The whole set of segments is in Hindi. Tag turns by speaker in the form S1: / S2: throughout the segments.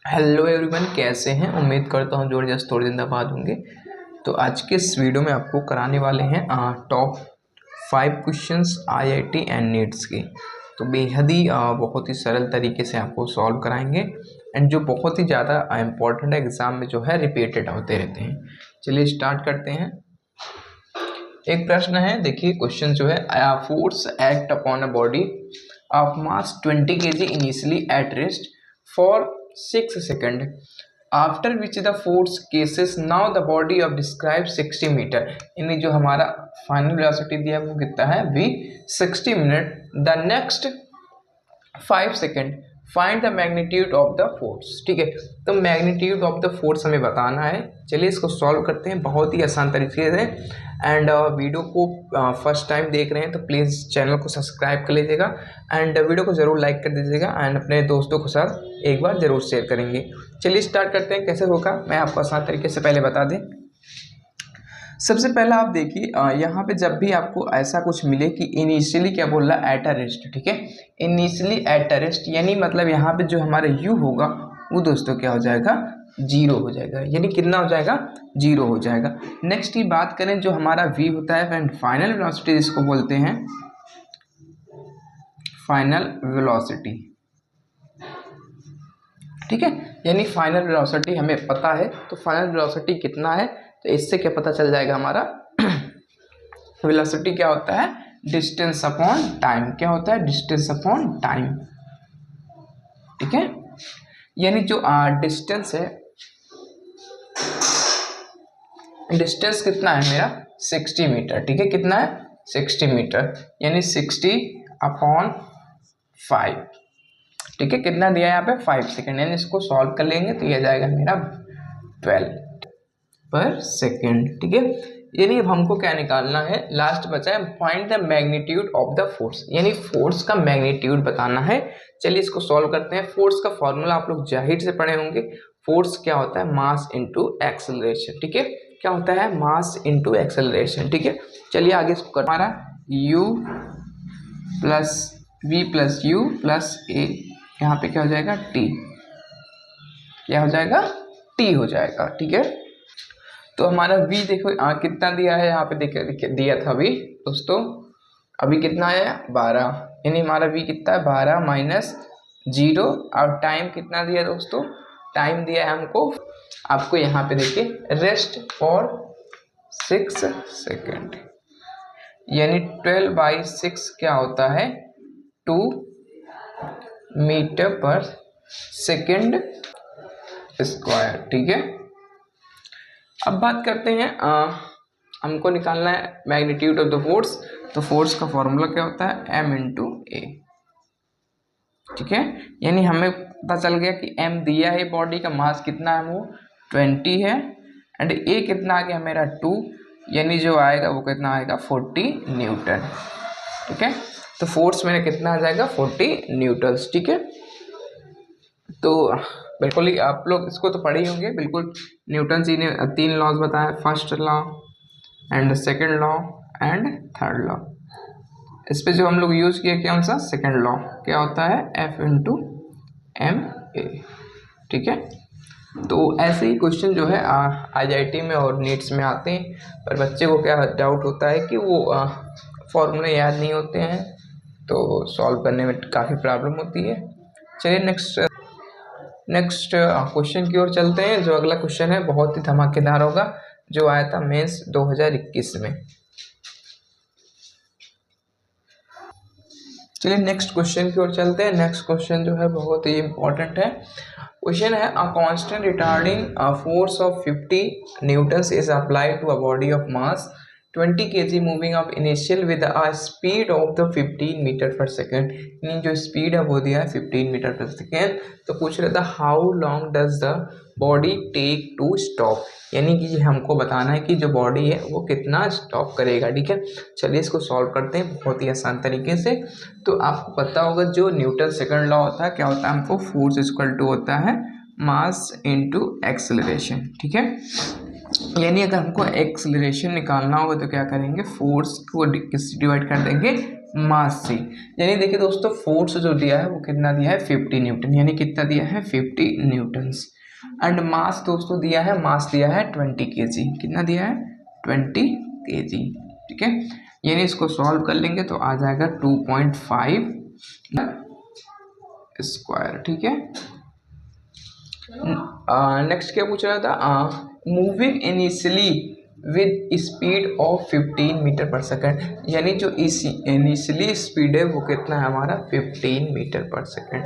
S1: हेलो एवरीवन, कैसे हैं। उम्मीद करता हूँ जोड़ जस्ट थोड़े दिन बाद होंगे। तो आज के इस वीडियो में आपको कराने वाले हैं top 5 questions IIT and nits के। तो बेहद ही बहुत ही सरल तरीके से आपको सॉल्व कराएंगे एंड जो बहुत ही ज़्यादा इम्पोर्टेंट एग्जाम में जो है रिपीटेड होते रहते हैं। चलिए स्टार्ट करते हैं। एक प्रश्न है, देखिए क्वेश्चन जो है, force act upon a body of mass 20 kg initially at rest for 6 second after which the force ceases now the body of describe 60 metre. यानी जो हमारा फाइनल वेलोसिटी दिया है वो कितना है, v 60 minute. The next 5 second find the magnitude of the force. ठीक है, तो मैग्नीट्यूड ऑफ द फोर्स हमें बताना है। चलिए इसको सॉल्व करते हैं बहुत ही आसान तरीके से। एंड वीडियो को फर्स्ट टाइम देख रहे हैं तो प्लीज़ चैनल को सब्सक्राइब कर लीजिएगा एंड वीडियो को ज़रूर लाइक कर दीजिएगा एंड अपने दोस्तों के साथ एक बार ज़रूर शेयर करेंगे। चलिए स्टार्ट करते हैं। कैसे होगा मैं आपको आसान तरीके से पहले बता दें। सबसे पहला आप देखिए, यहाँ पे जब भी आपको ऐसा कुछ मिले कि इनिशियली क्या बोल रहा है, एट अ रेस्ट। ठीक है, इनिशियली एट अ रेस्ट यानी मतलब यहाँ पे जो हमारा u होगा वो दोस्तों क्या हो जाएगा, 0 हो जाएगा। यानी कितना हो जाएगा, 0 हो जाएगा। नेक्स्ट की बात करें, जो हमारा v होता है एंड फाइनल वेलोसिटी जिसको बोलते हैं फाइनल वेलोसिटी। ठीक है, यानी फाइनल वेलोसिटी हमें पता है, तो फाइनल वेलोसिटी कितना है, तो इससे क्या पता चल जाएगा हमारा वेलोसिटी क्या होता है, डिस्टेंस अपॉन टाइम। क्या होता है, डिस्टेंस अपॉन टाइम। ठीक है, यानी जो डिस्टेंस है, डिस्टेंस कितना है मेरा, 60 मीटर। ठीक है, कितना है, 60 मीटर, यानी 60 अपॉन 5। ठीक है, कितना दिया है यहाँ पे, 5 सेकेंड। यानी इसको सॉल्व कर लेंगे तो यह जाएगा मेरा 12 पर सेकेंड। ठीक है, यानी अब हमको क्या निकालना है, लास्ट बचा है find the magnitude of the force, यानी फोर्स का मैग्नीट्यूड बताना है। चलिए इसको सॉल्व करते हैं। फोर्स का फॉर्मूला आप लोग जाहिर से पढ़े होंगे। फोर्स क्या होता है, मास इनटू एक्सेलरेशन। ठीक है, क्या होता है, मास इनटू एक्सेलरेशन। ठीक है, चलिए आगे इसको कर, हमारा u plus v plus u plus a, यहाँ पे क्या हो जाएगा, t। क्या हो जाएगा, t हो जाएगा। ठीक है, तो हमारा v देखो कितना दिया है, यहाँ पे देखिए दिया था अभी दोस्तों, अभी कितना है, 12। यानी हमारा v कितना है, 12 माइनस 0। और टाइम कितना दिया दोस्तों, टाइम दिया है हमको, आपको यहाँ पे देखिए रेस्ट फॉर 6 सेकेंड, यानी 12/6 क्या होता है, 2 मीटर पर सेकेंड स्क्वायर। ठीक है, अब बात करते हैं, हमको निकालना है मैग्नीट्यूड ऑफ द फोर्स। तो फोर्स का फॉर्मूला क्या होता है, m इंटू ए। ठीक है, यानी हमें पता चल गया कि m दिया है, बॉडी का मास कितना है, वो 20 है एंड a कितना आ गया मेरा 2, यानी जो आएगा वो कितना आएगा, 40 न्यूटन। ठीक है, तो फोर्स मेरा कितना आ जाएगा, 40 न्यूटन्स। ठीक है, तो बिल्कुल ही आप लोग इसको तो पढ़े ही होंगे बिल्कुल। न्यूटन जी ने 3 लॉज बताया, first law and second law and third law. इस पे जो हम लोग यूज किए कौन सा, सेकंड लॉ, क्या होता है, F इंटू एम ए। ठीक है, तो ऐसे ही क्वेश्चन जो है आईआईटी में और नीट्स में आते हैं, पर बच्चे को क्या डाउट होता है कि वो फॉर्मूले याद नहीं होते हैं, तो सॉल्व करने में काफ़ी प्रॉब्लम होती है। चलिए नेक्स्ट क्वेश्चन की ओर चलते हैं। जो अगला क्वेश्चन है बहुत ही धमाकेदार होगा, जो आया था मेंस 2021 में। चलिए नेक्स्ट क्वेश्चन की ओर चलते हैं। नेक्स्ट क्वेश्चन जो है बहुत ही इंपॉर्टेंट है। क्वेश्चन है, a constant retarding force of 50 newtons is applied to a body of mass 20 kg moving of initial with a speed of the 15 metre per second. यानी जो स्पीड है वो दिया है 15 मीटर पर सेकेंड। तो पूछ रहा था how long does the body take to stop, यानी कि हमको बताना है कि जो बॉडी है वो कितना स्टॉप करेगा। ठीक है, चलिए इसको सॉल्व करते हैं बहुत ही आसान तरीके से। तो आपको पता होगा जो न्यूटन सेकंड लॉ होता है, क्या होता है, हमको फोर्स इक्वल टू होता है मास इनटू एक्सेलरेशन। ठीक है, यानी अगर हमको एक्सेलरेशन निकालना होगा तो क्या करेंगे, फोर्स को किससे डिवाइड कर देंगे, मास से। यानी देखिए दोस्तों फोर्स जो दिया है वो कितना दिया है 50 न्यूटन, यानी कितना दिया है 50 न्यूटन्स। एंड मास दोस्तों दिया है, मास दिया है 20 kg, कितना दिया है 20 kg। ठीक है, यानी इसको सॉल्व कर लेंगे तो आ जाएगा 2.5 स्क्वायर। ठीक है, नेक्स्ट क्या पूछ रहा था, moving initially with speed of 15 metre per second, यानी जो इनिशियली स्पीड है वो कितना है हमारा 15 metre per second.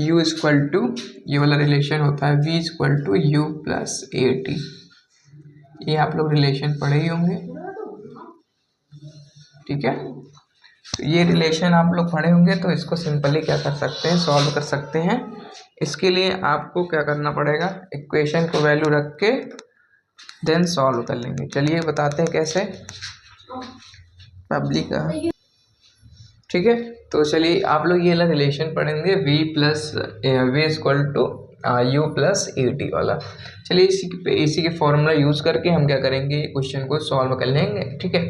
S1: u equal to, ये वाला रिलेशन होता है v equal to u plus AT, ये आप लोग रिलेशन पढ़े ही होंगे। ठीक है, तो ये रिलेशन आप लोग पढ़े होंगे, तो इसको सिंपली क्या कर सकते हैं, सॉल्व कर सकते हैं। इसके लिए आपको क्या करना पड़ेगा, इक्वेशन को वैल्यू रख के देन सॉल्व कर लेंगे। चलिए बताते हैं कैसे, पब्लिक का। ठीक है, तो चलिए आप लोग ये रिलेशन पढ़ेंगे v plus V equal to u plus AT वाला। चलिए इसी के फॉर्मूला यूज़ करके हम क्या करेंगे, क्वेश्चन को सॉल्व कर लेंगे। ठीक है,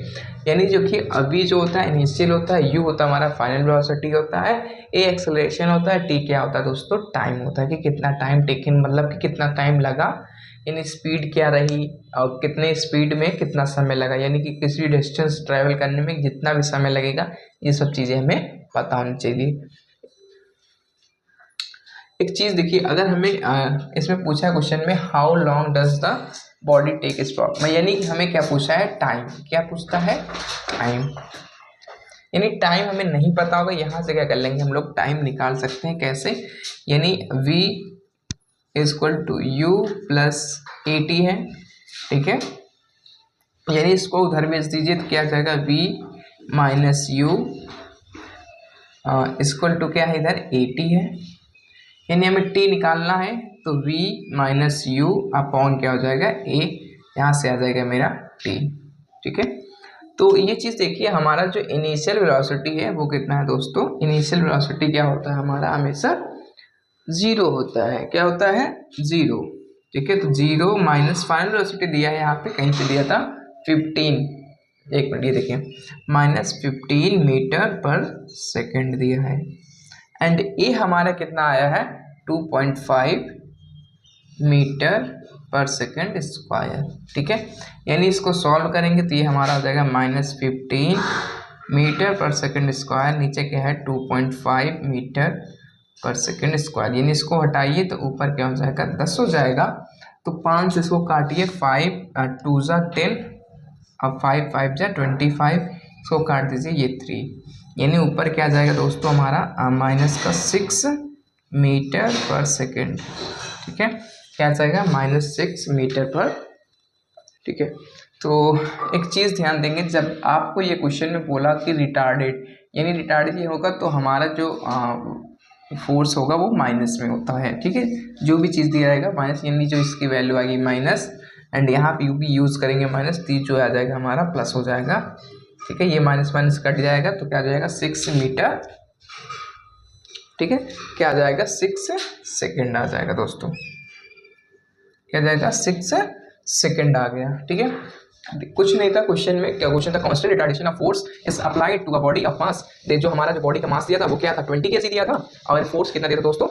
S1: यानी जो कि अभी जो होता है इनिशियल होता है, u होता है हमारा फाइनल वेलोसिटी होता है, a एक्सेलरेशन होता है, t क्या होता है दोस्तों टाइम होता है, कि कितना टाइम टेकन मतलब कि कितना टाइम लगा, यानी स्पीड क्या रही और कितने स्पीड में कितना समय लगा, यानी कि किसी डिस्टेंस ट्रैवल करने में जितना भी समय लगेगा, ये सब चीज़ें हमें पता होनी चाहिए। एक चीज़ देखिए, अगर हमें इसमें पूछा है क्वेश्चन में how long does the body take stop, यानी कि हमें क्या पूछा है टाइम, क्या पूछता है टाइम, यानी टाइम हमें नहीं पता होगा, यहाँ से क्या कर लेंगे हम लोग टाइम निकाल सकते हैं। कैसे, यानी v equal to u plus AT है। ठीक है, यानी इसको उधर भेज दीजिए तो क्या आ जाएगा v minus u equal to क्या है इधर AT है, यानी हमें t निकालना है तो v माइनस u अपॉन क्या हो जाएगा a, यहाँ से आ जाएगा मेरा t। ठीक है, तो ये चीज़ देखिए, हमारा जो इनिशियल वेलोसिटी है वो कितना है दोस्तों, इनिशियल वेलोसिटी क्या होता है हमारा हमेशा 0 होता है, क्या होता है 0। ठीक है, तो 0 माइनस फाइनल वेलोसिटी दिया है, यहाँ पे कहीं पे दिया था 15, एक मिनट ये देखिए माइनस 15 मीटर पर सेकेंड दिया है, एंड ये हमारा कितना आया है 2.5 मीटर पर सेकेंड स्क्वायर। ठीक है, यानी इसको सॉल्व करेंगे तो ये हमारा आ जाएगा minus 15 metre per second square, नीचे क्या है 2.5 मीटर पर सेकेंड स्क्वायर, यानी इसको हटाइए तो ऊपर क्या हो जाएगा 10 हो जाएगा, तो 5 से इसको काटिए, 5 2 जा 10, अब 5 5 जा 25, इसको काट दीजिए ये 3, यानी ऊपर क्या आ जाएगा दोस्तों हमारा माइनस का 6 मीटर पर सेकेंड। ठीक है, क्या आ जाएगा माइनस 6 मीटर पर। ठीक है, तो एक चीज़ ध्यान देंगे, जब आपको ये क्वेश्चन में बोला कि रिटार्डेड, यानी रिटार्डेड ये होगा तो हमारा जो फोर्स होगा वो माइनस में होता है। ठीक है, जो भी चीज़ दिया जाएगा माइनस, यानी जो इसकी वैल्यू आएगी माइनस, एंड यहाँ पे भी यूज़ करेंगे माइनस, तो जो आ जाएगा हमारा प्लस हो जाएगा। ठीक है, ये माइनस माइनस कट जाएगा तो क्या आ जाएगा 6 मीटर। ठीक है, क्या आ जाएगा 6 सेकेंड आ जाएगा दोस्तों, क्या जाएगा 6 सेकेंड आ गया। ठीक है, कुछ नहीं था क्वेश्चन में, क्या क्वेश्चन था, constant retardation of force is applied to a body of mass, जो हमारा जो बॉडी का मास दिया था वो क्या था 20 kg दिया था, और फोर्स कितना दिया था दोस्तों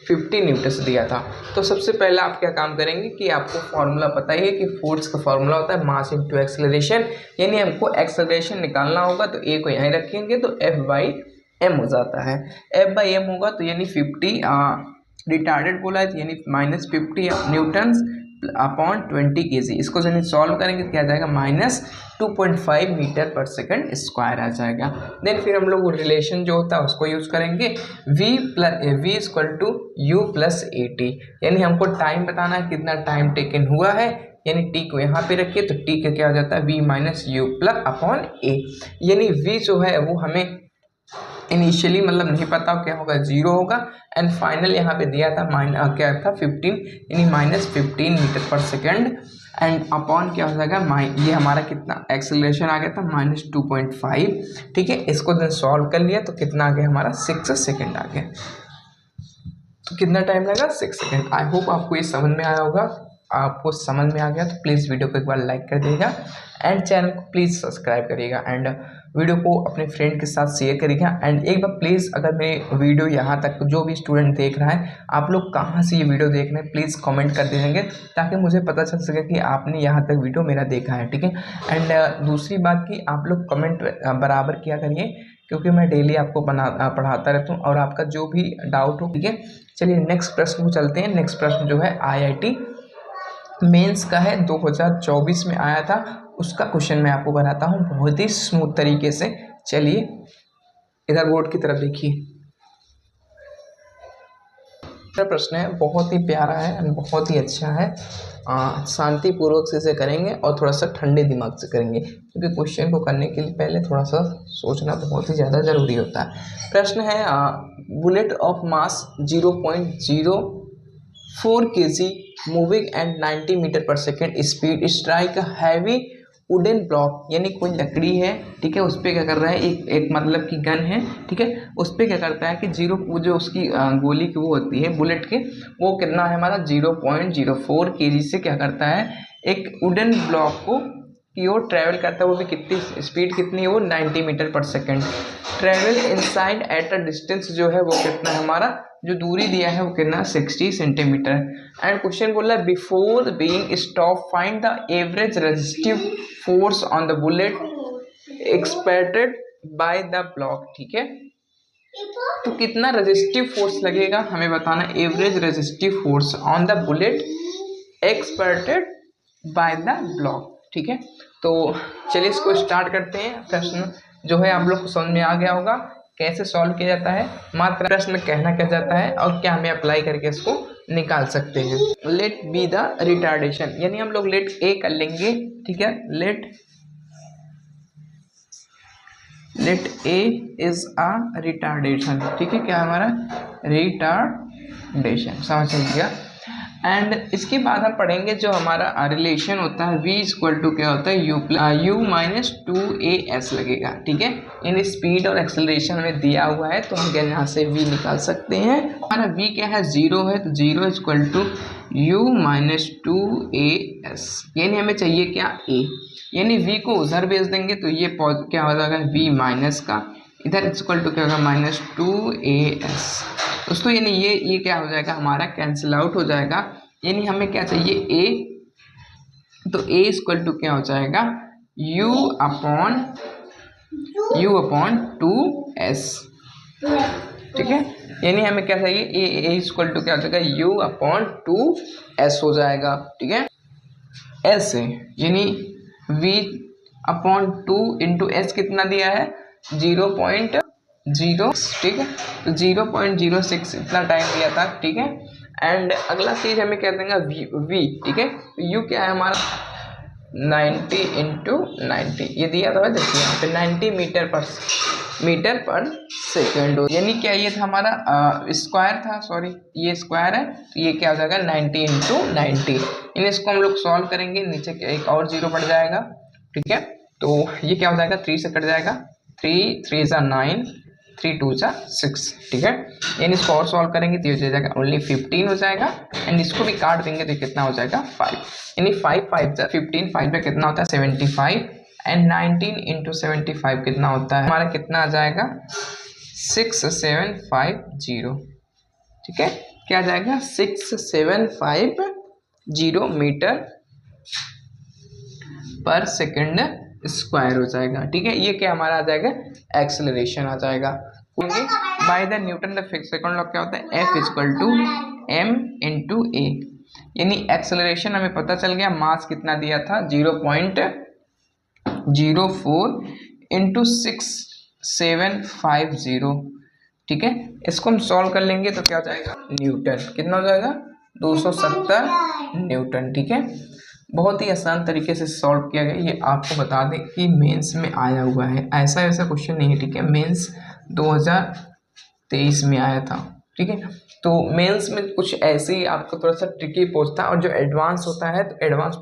S1: 50 न्यूटन दिया था। तो सबसे पहले आप क्या काम करेंगे कि आपको फॉर्मूला पता ही है कि फोर्स का फॉर्मूला होता है मास इनटू एक्सेलरेशन, यानी हमको एक्सेलरेशन निकालना होगा तो ए को यहीं रखेंगे तो F/m हो जाता है, F/m होगा तो यानी 50 रिटार्डेड बोला है यानी माइनस 50 न्यूटन अपॉन 20 kg, इसको जब सॉल्व करेंगे तो क्या आ जाएगा माइनस 2.5 मीटर पर सेकंड स्क्वायर आ जाएगा। देन फिर हम लोग रिलेशन जो होता है उसको यूज़ करेंगे, v equal to u plus AT, यानी हमको टाइम बताना है कितना टाइम टेकन हुआ है, यानी t को यहाँ पे रखिए तो t का क्या हो जाता है v minus you plus upon a, यानी v जो है वो हमें इनिशियली मतलब नहीं पता क्या होगा 0 होगा, एंड फाइनल यहाँ पे दिया था क्या था 15, यानी minus 15 metre per second, and upon क्या हो जाएगा ये हमारा कितना एक्सेलरेशन आ गया था माइनस 2.5। ठीक है, इसको देन सॉल्व कर लिया तो कितना आ गया हमारा 6 सेकेंड आ गया, तो कितना टाइम लगा 6 सेकेंड। आई होप आपको ये समझ में आया होगा, आपको समझ में आ गया तो प्लीज़ वीडियो को एक बार लाइक कर दीजिएगा एंड चैनल को प्लीज़ सब्सक्राइब करिएगा, एंड वीडियो को अपने फ्रेंड के साथ शेयर करिएगा। एंड एक बार प्लीज़, अगर मेरे वीडियो यहाँ तक जो भी स्टूडेंट देख रहा है, आप लोग कहाँ से ये वीडियो देख रहे हैं प्लीज़ कमेंट कर दीजिएंगे, ताकि मुझे पता चल सके कि आपने यहाँ तक वीडियो मेरा देखा है, ठीक है। एंड दूसरी बात कि आप लोग कमेंट बराबर किया करिए, क्योंकि मैं डेली आपको पढ़ाता रहता हूँ और आपका जो भी डाउट हो, ठीक है। चलिए नेक्स्ट प्रश्न को चलते हैं। नेक्स्ट प्रश्न जो है IIT मेंस का है, 2024 में आया था, उसका क्वेश्चन मैं आपको बनाता हूँ बहुत ही स्मूथ तरीके से। चलिए इधर बोर्ड की तरफ देखिए। प्रश्न है, बहुत ही प्यारा है, बहुत ही अच्छा है। शांतिपूर्वक से इसे करेंगे और थोड़ा सा ठंडे दिमाग से करेंगे, क्योंकि क्वेश्चन को करने के लिए पहले थोड़ा सा सोचना बहुत ही ज़्यादा ज़रूरी होता है। प्रश्न है, bullet of mass 0.04 kg moving at 90 metre per second speed strike heavy wooden block, यानी कोई लकड़ी है, ठीक है, उस पर क्या कर रहा है, एक मतलब की गन है, ठीक है, उस पर क्या करता है कि जो उसकी गोली की वो होती है बुलेट के, वो कितना है हमारा 0.04 kg से क्या करता है, एक वुडन ब्लॉक को की ओर ट्रैवल करता है। वो भी कितनी स्पीड कितनी है, वो 90 metre per second. Travel inside at a distance जो है वो कितना है हमारा, जो दूरी दिया है वो कितना 60 सेंटीमीटर। एंड क्वेश्चन बोला before being stop find the average resistive force on the bullet expected by the block, ठीक है। तो कितना रेजिस्टिव फोर्स लगेगा हमें बताना, average resistive force on the bullet expected by the block, ठीक है। तो चलिए इसको स्टार्ट करते हैं। प्रश्न जो है आप लोग को समझ में आ गया होगा कैसे सॉल्व किया जाता है, मात्र प्रश्न कहना क्या जाता है और क्या हमें अप्लाई करके इसको निकाल सकते हैं। लेट बी द रिटार्डेशन, यानी हम लोग लेट ए कर लेंगे, ठीक है। Let A is a retardation, ठीक है, क्या हमारा रिटार्डेशन, समझ लीजिएगा। एंड इसके बाद हम पढ़ेंगे जो हमारा रिलेशन होता है v इक्वल टू क्या होता है u माइनस 2as लगेगा, ठीक है। यानी स्पीड और एक्सेलरेशन हमें दिया हुआ है, तो हम यहाँ से v निकाल सकते हैं। हमारा v क्या है, 0 है, तो 0 equal to u minus 2as, यानी हमें चाहिए क्या a, यानी v को उधर भेज देंगे तो ये क्या हो जाएगा v माइनस का, इधर इक्वल टू क्या होगा माइनस 2as दोस्तों, यानी ये क्या हो जाएगा हमारा कैंसिल आउट हो जाएगा। यानी हमें क्या चाहिए a, तो a इक्वल टू क्या हो जाएगा u अपॉन 2s, ठीक है। यानी हमें क्या चाहिए a इक्वल टू क्या हो जाएगा u अपॉन 2s हो जाएगा, ठीक है। s है यानी v अपॉन 2 इंटू एस कितना दिया है 0.0, ठीक है, तो 0.06 इतना टाइम दिया था, ठीक है। एंड अगला चीज हमें क्या देंगे v, ठीक है, तो u क्या है हमारा 90 इंटू 90, ये दिया था, देखिए यहाँ पे 90 मीटर पर सेकेंड, यानी क्या ये था हमारा स्क्वायर था, सॉरी ये स्क्वायर है, तो ये क्या हो जाएगा 90 इंटू 90। यानी इसको हम लोग सॉल्व करेंगे, नीचे एक और 0 बढ़ जाएगा, ठीक है, तो ये क्या हो जाएगा 3 से कट जाएगा, 3 3 = 9, 3 2 = 6, ठीक है। यानी इसको और सॉल्व करेंगे तो ये हो जाएगा ओनली 15 हो जाएगा। एंड इसको भी काट देंगे तो कितना हो जाएगा 5, यानी 5 5 = 15, 5 में कितना होता है 75, एंड 19 इंटू 75 कितना होता है हमारा, कितना आ जाएगा 6750, ठीक है, क्या आ जाएगा 6750 मीटर पर सेकेंड स्क्वायर हो जाएगा, ठीक है। ये क्या हमारा आ जाएगा एक्सेलरेशन आ जाएगा। By the Newton the second law क्या होता है F equal to m into a, यानी एक्सेलरेशन हमें पता चल गया, मास कितना दिया था 0.04 इंटू 6750, ठीक है। इसको हम सॉल्व कर लेंगे तो क्या हो जाएगा न्यूटन, कितना हो जाएगा 270 न्यूटन, ठीक है। बहुत ही आसान तरीके से सॉल्व किया गया। ये आपको बता दें कि मेंस में आया हुआ है, ऐसा क्वेश्चन नहीं है, ठीक है। मेंस 2023 में आया था, ठीक है। तो मेंस में कुछ ऐसे ही आपको थोड़ा सा ट्रिकी पूछता है, और जो एडवांस होता है तो एडवांस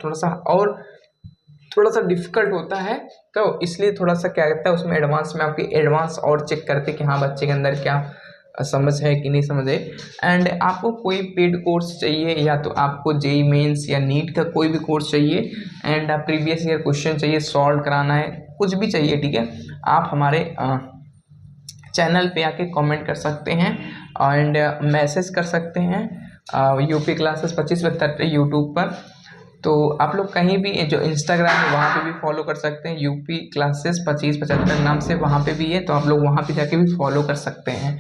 S1: थोड़ा सा डिफिकल्ट होता है, तो इसलिए थोड़ा सा क्या कहता है उसमें एडवांस में आपकी एडवांस और चेक करते कि हाँ बच्चे के अंदर क्या समझ है कि नहीं समझ है। एंड आपको कोई पेड कोर्स चाहिए, या तो आपको जेई मेंस या नीट का कोई भी कोर्स चाहिए, एंड प्रीवियस ईयर क्वेश्चन चाहिए, सॉल्व कराना है, कुछ भी चाहिए, ठीक है, आप हमारे चैनल पे आके कमेंट कर सकते हैं एंड मैसेज कर सकते हैं यूपी क्लासेस 2572 यूट्यूब पर। तो आप लोग कहीं भी जो इंस्टाग्राम है वहाँ पे भी फॉलो कर सकते हैं, यूपी क्लासेस 2572 नाम से वहाँ पे भी है, तो आप लोग वहाँ पे जाके भी फॉलो कर सकते हैं।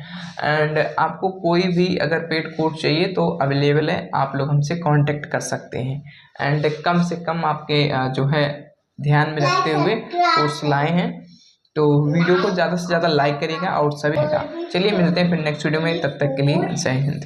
S1: एंड आपको कोई भी अगर पेड कोर्स चाहिए तो अवेलेबल है, आप लोग हमसे कांटेक्ट कर सकते हैं। एंड कम से कम आपके जो है ध्यान में रखते हुए कोर्स लाए हैं। तो वीडियो को ज़्यादा से ज़्यादा लाइक करिएगा और सभी का। चलिए मिलते हैं फिर नेक्स्ट वीडियो में, तब तक के लिए जय हिंद।